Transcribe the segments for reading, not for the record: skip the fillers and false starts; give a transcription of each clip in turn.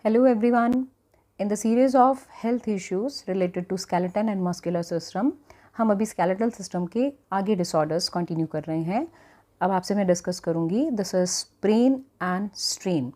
Hello everyone. In the series of health issues related to skeleton and muscular system, हम अभी skeletal system के आगे disorders continue कर रहे हैं. अब आपसे मैं discuss करूँगी this is sprain and strain.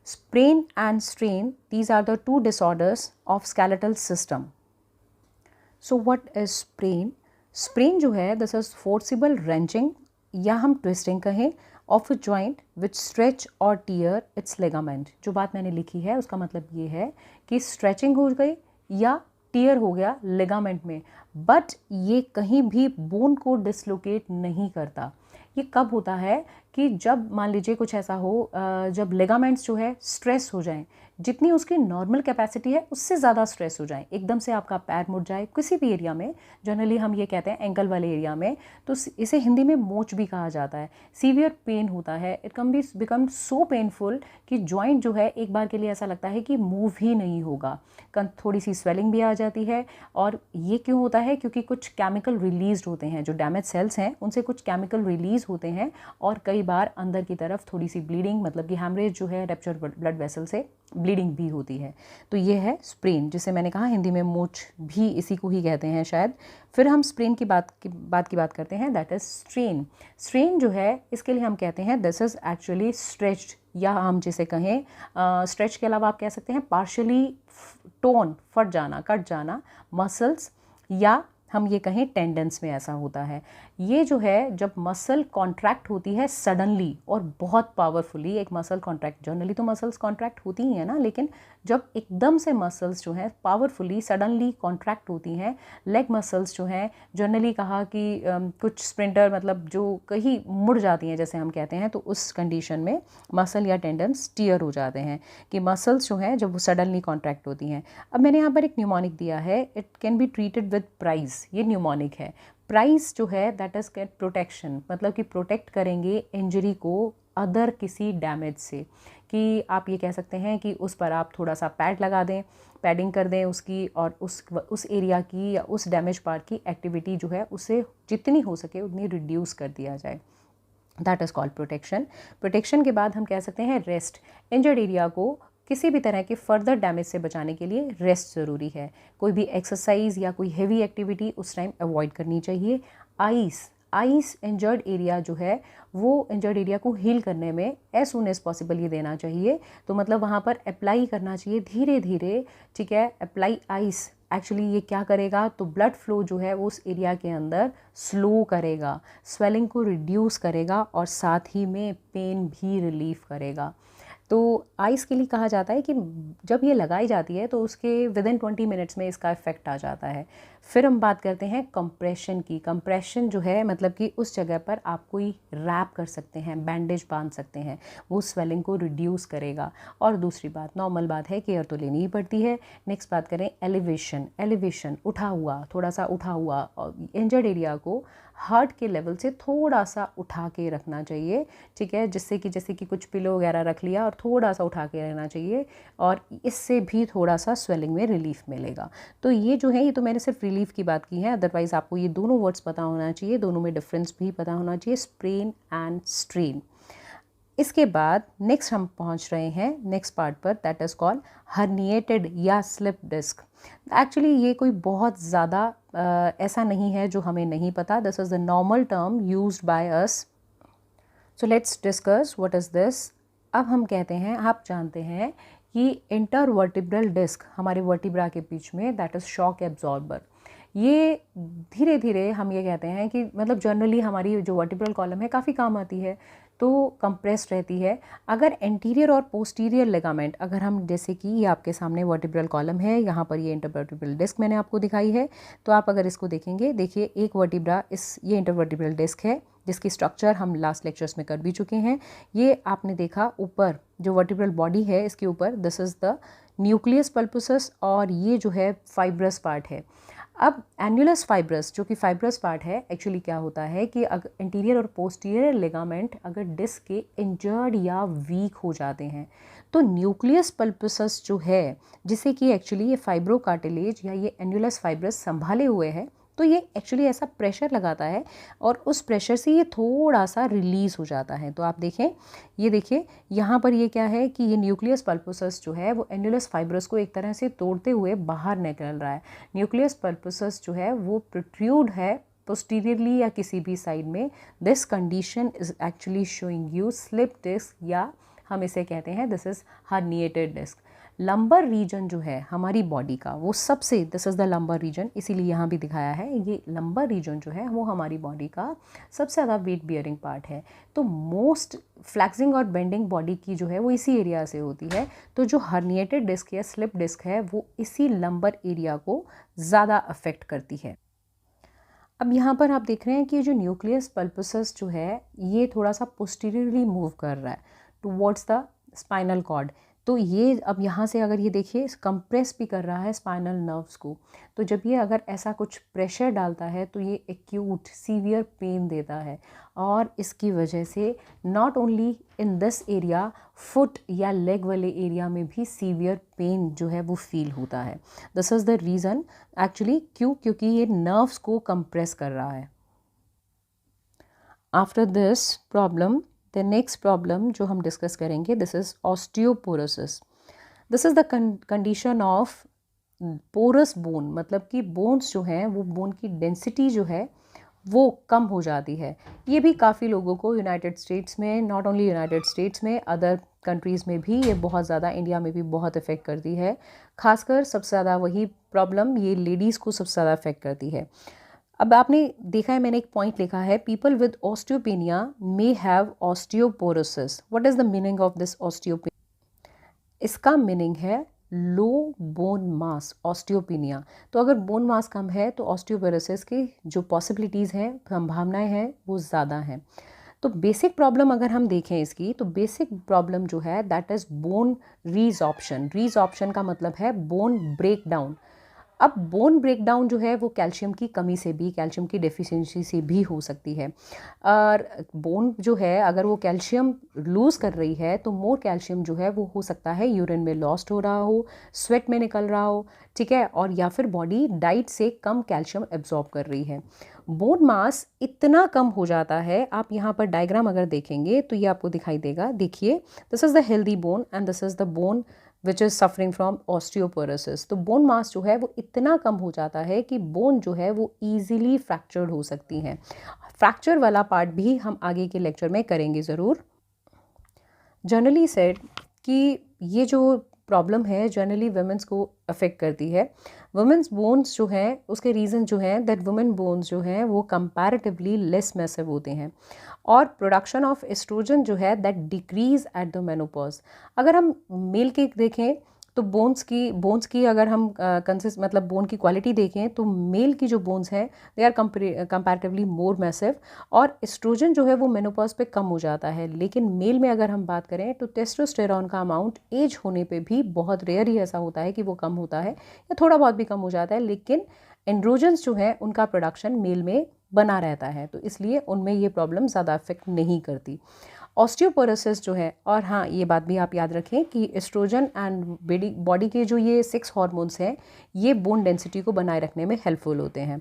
Sprain and strain, these are the two disorders of skeletal system. So what is sprain? Sprain जो है this is forcible wrenching या हम twisting कहें of a joint which stretch or tear its ligament. जो बात मैंने लिखी है उसका मतलब ये है कि stretching हो गई या tear हो गया ligament में, but ये कहीं भी bone को dislocate नहीं करता. ये कब होता है कि जब मान लीजिए कुछ ऐसा हो जब लिगामेंट्स जो है स्ट्रेस हो जाएं, जितनी उसकी नॉर्मल कैपेसिटी है उससे ज़्यादा स्ट्रेस हो जाए, एकदम से आपका पैर मुड़ जाए किसी भी एरिया में, जनरली हम ये कहते हैं एंकल वाले एरिया में, तो इसे हिंदी में मोच भी कहा जाता है. सीवियर पेन होता है, it can be become so painful कि जॉइंट जो है एक बार के लिए ऐसा लगता है कि मूव ही नहीं होगा. थोड़ी सी स्वेलिंग भी आ जाती है. और ये क्यों होता है? क्योंकि कुछ केमिकल रिलीज होते हैं, जो डैमेज सेल्स हैं उनसे कुछ केमिकल रिलीज होते हैं और कई बार अंदर की तरफ थोड़ी सी ब्लीडिंग, मतलब कि हैमरेज जो है रप्चर ब्लड वेसल से ब्लीडिंग भी होती है. तो ये है स्प्रेन, जिसे मैंने कहा हिंदी में मोच भी इसी को ही कहते हैं शायद. फिर हम स्प्रेन की बात करते हैं, दैट इज स्ट्रेन. स्ट्रेन जो है इसके लिए हम कहते हैं दिस इज एक्चुअली स्ट्रेच्ड, या हम जिसे कहें स्ट्रेच के अलावा आप कह सकते हैं पार्शली टोन, फट जाना, कट जाना मसल्स, या हम ये कहें टेंडेंस में ऐसा होता है. ये जो है जब मसल कॉन्ट्रैक्ट होती है सडनली और बहुत पावरफुली, एक मसल कॉन्ट्रैक्ट, जनरली तो मसल्स कॉन्ट्रैक्ट होती ही हैं ना, लेकिन जब एकदम से मसल्स जो हैं पावरफुली सडनली कॉन्ट्रैक्ट होती हैं, लेग मसल्स जो हैं जनरली कहा कि कुछ स्प्रिंटर मतलब जो कहीं मुड़ जाती हैं जैसे हम कहते हैं, तो उस कंडीशन में मसल या टेंडेंस टियर हो जाते हैं कि मसल्स जो हैं जब वो सडनली कॉन्ट्रैक्ट होती हैं. अब मैंने यहाँ पर एक न्यूमोनिक दिया है, it can be treated with price. ये न्यूमोनिक है. प्राइस जो है दैट इज कैट प्रोटेक्शन, मतलब कि प्रोटेक्ट करेंगे इंजरी को अदर किसी डैमेज से, कि आप ये कह सकते हैं कि उस पर आप थोड़ा सा पैड लगा दें, पैडिंग कर दें उसकी, और उस एरिया की या उस डैमेज पार्ट की एक्टिविटी जो है उसे जितनी हो सके उतनी रिड्यूस कर दिया जाए. That is called protection. Protection के बाद हम कह सकते हैं रेस्ट. इंजर्ड एरिया को किसी भी तरह के फर्दर डैमेज से बचाने के लिए रेस्ट ज़रूरी है. कोई भी एक्सरसाइज या कोई हेवी एक्टिविटी उस टाइम अवॉइड करनी चाहिए. आइस इंजर्ड एरिया जो है वो इंजर्ड एरिया को हील करने में एज सून एज पॉसिबल ये देना चाहिए. तो मतलब वहाँ पर अप्लाई करना चाहिए धीरे धीरे, ठीक है. अप्लाई आइस एक्चुअली ये क्या करेगा, तो ब्लड फ्लो जो है वो उस एरिया के अंदर स्लो करेगा, स्वेलिंग को रिड्यूस करेगा और साथ ही में पेन भी रिलीफ करेगा. तो आइस के लिए कहा जाता है कि जब ये लगाई जाती है तो उसके विदिन 20 मिनट्स में इसका इफ़ेक्ट आ जाता है. फिर हम बात करते हैं कंप्रेशन की. कंप्रेशन जो है मतलब कि उस जगह पर आप कोई रैप कर सकते हैं, बैंडेज बांध सकते हैं, वो स्वेलिंग को रिड्यूस करेगा. और दूसरी बात, नॉर्मल बात है, केयर तो लेनी ही पड़ती है. नेक्स्ट बात करें एलिवेशन, उठा हुआ, थोड़ा सा उठा हुआ, इंजर्ड एरिया को हार्ट के लेवल से थोड़ा सा उठा के रखना चाहिए, ठीक है. जैसे कि कुछ पिलो वगैरह रख लिया और थोड़ा सा उठा के रहना चाहिए, और इससे भी थोड़ा सा स्वेलिंग में रिलीफ मिलेगा. तो ये जो है, ये तो मैंने सिर्फ रिलीफ की बात की है, अदरवाइज़ आपको ये दोनों वर्ड्स पता होना चाहिए, दोनों में डिफरेंस भी पता होना चाहिए, स्प्रेन एंड स्ट्रेन. इसके बाद नेक्स्ट हम पहुंच रहे हैं नेक्स्ट पार्ट पर, दैट इज़ कॉल्ड हर्निएटेड या स्लिप डिस्क. एक्चुअली ये कोई बहुत ज़्यादा ऐसा नहीं है जो हमें नहीं पता. This is the normal term used by us. So let's discuss what is this. अब हम कहते हैं, आप जानते हैं कि इंटरवर्टिब्रल डिस्क हमारे वर्टिब्रा के बीच में, दैट इज़ शॉक एब्जॉर्बर. ये धीरे धीरे हम ये कहते हैं कि मतलब जनरली हमारी जो वर्टिब्रल कॉलम है काफ़ी काम आती है, तो कंप्रेस्ड रहती है. अगर एंटीरियर और पोस्टीरियर लिगामेंट, अगर हम जैसे कि ये आपके सामने वर्टिब्रल कॉलम है, यहाँ पर ये इंटरवर्टिब्रल डिस्क मैंने आपको दिखाई है, तो आप अगर इसको देखेंगे, देखिए एक वर्टिब्रा, ये इंटरवर्टिब्रल डिस्क है जिसकी स्ट्रक्चर हम लास्ट लेक्चर्स में कर भी चुके हैं. ये आपने देखा ऊपर जो वर्टिब्रल बॉडी है इसके ऊपर, this is the nucleus pulposus, और ये जो है फाइब्रस पार्ट है. अब एन्युलस फाइब्रस जो कि फाइब्रस पार्ट है, एक्चुअली क्या होता है कि अगर इंटीरियर और पोस्टीरियर लिगामेंट अगर डिस्क के इंजर्ड या वीक हो जाते हैं, तो न्यूक्लियस पल्पोसस जो है, जिसे कि एक्चुअली ये फाइब्रो कार्टिलेज या ये एन्युलस फाइब्रस संभाले हुए है, तो ये एक्चुअली ऐसा प्रेशर लगाता है और उस प्रेशर से ये थोड़ा सा रिलीज़ हो जाता है। तो आप देखें, ये देखिए यहाँ पर ये क्या है कि ये न्यूक्लियस पल्पोसस जो है वो एन्युलस फाइब्रस को एक तरह से तोड़ते हुए बाहर निकल रहा है। न्यूक्लियस पल्पोसस जो है वो प्रोट्रूड है पोस्टीरियरली या किसी भी साइड में। This condition is actually showing you slip disc, या हम इसे कहते हैं this is herniated disc. Lumbar region जो है हमारी बॉडी का वो सबसे, this is the lumbar region, इसीलिए यहाँ भी दिखाया है। ये लंबर रीजन जो है वो हमारी बॉडी का सबसे ज़्यादा वेट बियरिंग पार्ट है। तो मोस्ट फ्लैक्सिंग और बेंडिंग बॉडी की जो है वो इसी एरिया से होती है। तो जो हर्निएटेड डिस्क या स्लिप डिस्क है वो इसी लंबर एरिया को ज़्यादा अफेक्ट करती है। अब यहाँ पर आप देख रहे हैं कि जो न्यूक्लियस पल्पोसस जो है ये थोड़ा सा पोस्टीरियरली मूव कर रहा है टुवर्ड्स द स्पाइनल कॉर्ड। तो ये अब यहाँ से अगर ये देखिए कंप्रेस भी कर रहा है स्पाइनल नर्व्स को। तो जब ये अगर ऐसा कुछ प्रेशर डालता है तो ये एक्यूट सीवियर पेन देता है, और इसकी वजह से not only in this area, foot या लेग वाले एरिया में भी सीवियर पेन जो है वो फील होता है। This is the reason actually, क्योंकि ये नर्व्स को कंप्रेस कर रहा है। After this problem, the next problem जो हम डिस्कस करेंगे, this is osteoporosis. This is the condition of porous bone, मतलब कि बोन्स जो हैं वो बोन की डेंसिटी जो है वो कम हो जाती है। ये भी काफ़ी लोगों को यूनाइटेड स्टेट्स में, नॉट ओनली यूनाइटेड स्टेट्स में, अदर कंट्रीज़ में भी ये बहुत ज़्यादा, इंडिया में भी बहुत इफ़ेक्ट करती है। खासकर सबसे ज़्यादा वही प्रॉब्लम ये लेडीज़ को सबसे ज़्यादा इफ़ेक्ट करती है। अब आपने देखा है, मैंने एक पॉइंट लिखा है, people with osteopenia may have osteoporosis. What is the meaning of this osteopenia? इसका मीनिंग है लो बोन मास, ऑस्टियोपेनिया। तो अगर बोन मास कम है तो ऑस्टियोपोरोसिस की जो पॉसिबिलिटीज़ हैं, संभावनाएं हैं, वो ज़्यादा हैं। तो बेसिक प्रॉब्लम अगर हम देखें इसकी, तो बेसिक प्रॉब्लम जो है दैट इज़ बोन रीजॉर्प्शन। रीजॉर्प्शन का मतलब है बोन ब्रेक डाउन। अब बोन ब्रेकडाउन जो है वो कैल्शियम की कमी से भी, कैल्शियम की डेफिशिएंसी से भी हो सकती है। और बोन जो है अगर वो कैल्शियम लूज़ कर रही है तो मोर कैल्शियम जो है वो हो सकता है यूरिन में लॉस्ट हो रहा हो, स्वेट में निकल रहा हो, ठीक है, और या फिर बॉडी डाइट से कम कैल्शियम एब्जॉर्ब कर रही है। बोन मास इतना कम हो जाता है, आप यहाँ पर डायग्राम अगर देखेंगे तो ये आपको दिखाई देगा। देखिए, this is the healthy bone and this is the bone which is suffering from osteoporosis. तो बोन मास जो है वो इतना कम हो जाता है कि बोन जो है वो ईजिली फ्रैक्चर्ड हो सकती हैं। फ्रैक्चर वाला पार्ट भी हम आगे के लेक्चर में करेंगे ज़रूर। जनरली सेड कि ये जो प्रॉब्लम है जनरली वुमेंस को अफेक्ट करती है। वुमेंस बोन्स जो हैं उसके रीज़न जो हैं दैट वुमेन बोन्स जो हैं वो कंपैरेटिवली लेस मैसिव होते हैं, और प्रोडक्शन ऑफ एस्ट्रोजन जो है that decrease at the menopause. अगर हम मेल के देखें तो बोन्स की अगर हम मतलब बोन की क्वालिटी देखें तो मेल की जो बोन्स हैं they are comparatively more massive, और एस्ट्रोजन जो है वो मेनोपॉज पे कम हो जाता है। लेकिन मेल में अगर हम बात करें तो टेस्टोस्टेरॉन का अमाउंट एज होने पे भी बहुत रेयर ही ऐसा होता है कि वो कम होता है, या थोड़ा बहुत भी कम हो जाता है, लेकिन एंड्रोजन्स जो है उनका प्रोडक्शन मेल में बना रहता है, तो इसलिए उनमें ये प्रॉब्लम ज़्यादा अफेक्ट नहीं करती। ऑस्टियोपोरोसिस जो है, और हाँ ये बात भी आप याद रखें कि एस्ट्रोजन एंड बॉडी के जो ये 6 हार्मोन्स हैं ये बोन डेंसिटी को बनाए रखने में हेल्पफुल होते हैं।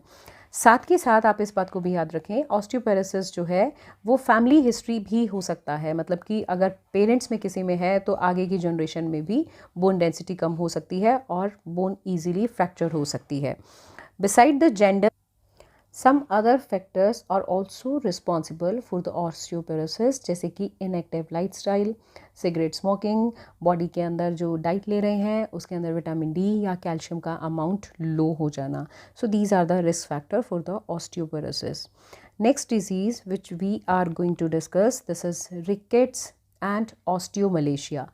साथ के साथ आप इस बात को भी याद रखें, ऑस्टियोपोरोसिस जो है वो फैमिली हिस्ट्री भी हो सकता है, मतलब कि अगर पेरेंट्स में किसी में है तो आगे की जनरेशन में भी बोन डेंसिटी कम हो सकती है और बोन ईजिली फ्रैक्चर हो सकती है। Beside the gender, some other factors are also responsible for the osteoporosis, जैसे कि inactive lifestyle, cigarette smoking, body के अंदर जो डाइट ले रहे हैं उसके अंदर विटामिन डी या कैल्शियम का अमाउंट लो हो जाना। So these are the risk factor for the osteoporosis. Next disease which we are going to discuss, this is rickets and osteomalacia.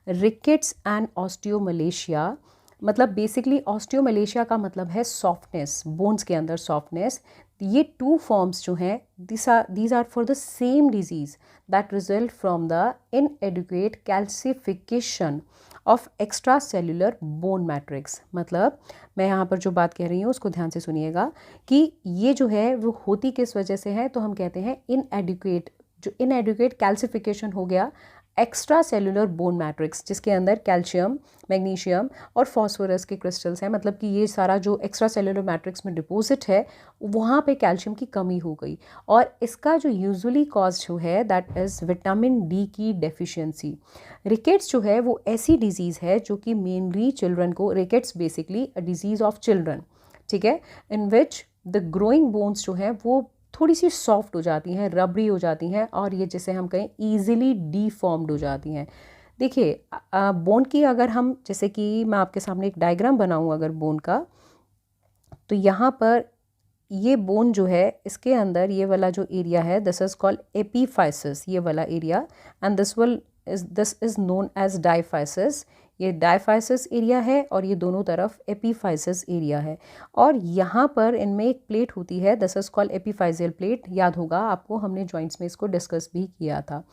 Rickets and osteomalacia मतलब बेसिकली ऑस्टियोमलेशिया का मतलब है softness, bones के अंदर softness. ये 2 forms जो हैं these are for the same disease that result from the inadequate calcification of extracellular bone matrix. मतलब मैं यहाँ पर जो बात कह रही हूँ उसको ध्यान से सुनिएगा कि ये जो है वो होती किस वजह से है, तो हम कहते हैं इनएडिक्वेट, जो इनएडिक्वेट कैल्सिफिकेशन हो गया एक्स्ट्रा सेलुलर बोन मैट्रिक्स, जिसके अंदर कैल्शियम, मैग्नीशियम और फॉस्फोरस के क्रिस्टल्स हैं। मतलब कि ये सारा जो एक्स्ट्रा सेलुलर मैट्रिक्स में डिपॉजिट है वहाँ पे कैल्शियम की कमी हो गई। और इसका जो यूजुअली कॉज जो है दैट इज़ विटामिन डी की डेफिशिएंसी। रिकेट्स जो है वो ऐसी डिजीज़ है जो कि मेनली चिल्ड्रन को, rickets basically a disease of children, ठीक है, इन विच द ग्रोइंग बोन्स जो हैं वो थोड़ी सी सॉफ्ट हो जाती हैं, रबरी हो जाती हैं, और ये जैसे हम कहें ईजिली डीफॉर्म्ड हो जाती हैं। देखिए बोन की अगर हम, जैसे कि मैं आपके सामने एक डायग्राम बनाऊं अगर बोन का, तो यहाँ पर ये बोन जो है इसके अंदर ये वाला जो एरिया है दिस इज़ कॉल्ड एपीफाइसिस, ये वाला area, and this is known as diaphysis. ये डायफाइसिस एरिया है और ये दोनों तरफ एपीफाइसिस एरिया है। और यहाँ पर इनमें एक प्लेट होती है दिस इज़ कॉल्ड एपीफाइजियल प्लेट। याद होगा आपको, हमने जॉइंट्स में इसको डिस्कस भी किया था।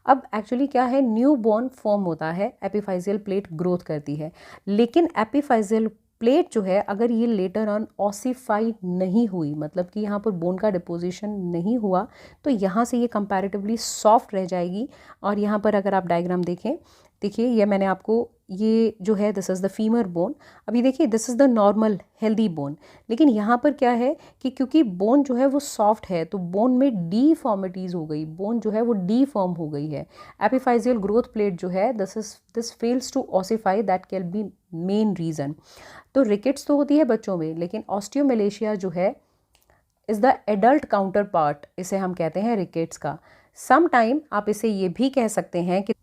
अब एक्चुअली क्या है, न्यू बॉर्न फॉर्म होता है, एपीफाइजियल प्लेट ग्रोथ करती है, लेकिन एपीफाइजियल प्लेट जो है अगर ये लेटर ऑन ऑसिफाई नहीं हुई, मतलब कि यहाँ पर बोन का डिपोजिशन नहीं हुआ, तो यहाँ से ये कंपैरेटिवली सॉफ्ट रह जाएगी। और यहाँ पर अगर आप डायग्राम देखें, देखिए ये मैंने आपको, ये जो है this is the femur bone. अभी देखिए this is the normal healthy bone, लेकिन यहाँ पर क्या है कि क्योंकि बोन जो है वो सॉफ्ट है तो बोन में डीफॉर्मिटीज़ हो गई, बोन जो है वो डीफॉर्म हो गई है। एपीफाइजियल ग्रोथ प्लेट जो है this fails to ossify, that can be main reason. तो रिकेट्स तो होती है बच्चों में, लेकिन ऑस्टियोमलेशिया जो है is the adult counterpart, इसे हम कहते हैं रिकेट्स का। सम टाइम आप इसे ये भी कह सकते हैं कि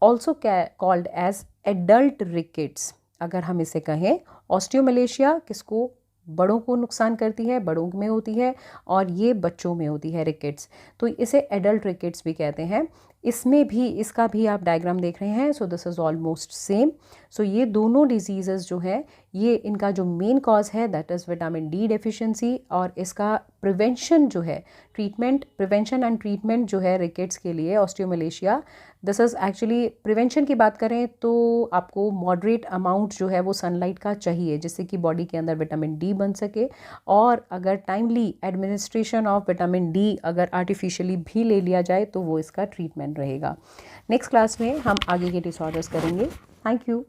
also called as adult rickets. अगर हम इसे कहें, ऑस्टियोमलेशिया किसको, बड़ों को नुकसान करती है, बड़ों में होती है, और ये बच्चों में होती है रिकेट्स, तो इसे एडल्ट रिकेट्स भी कहते हैं। इसमें भी, इसका भी आप डायग्राम देख रहे हैं, so this is almost same. So ये दोनों डिजीज़ जो हैं, ये इनका जो मेन कॉज है that is vitamin D deficiency, और इसका प्रिवेंशन जो है, ट्रीटमेंट, प्रिवेंशन एंड ट्रीटमेंट जो है रिकेट्स के लिए, osteomalacia, this is actually, prevention की बात करें तो आपको मॉडरेट अमाउंट जो है वो सनलाइट का चाहिए, जिससे कि बॉडी के अंदर विटामिन डी बन सके। और अगर timely administration of vitamin D अगर आर्टिफिशियली भी ले लिया जाए तो वो इसका ट्रीटमेंट रहेगा। नेक्स्ट क्लास में हम आगे के डिसऑर्डर्स करेंगे। Thank you.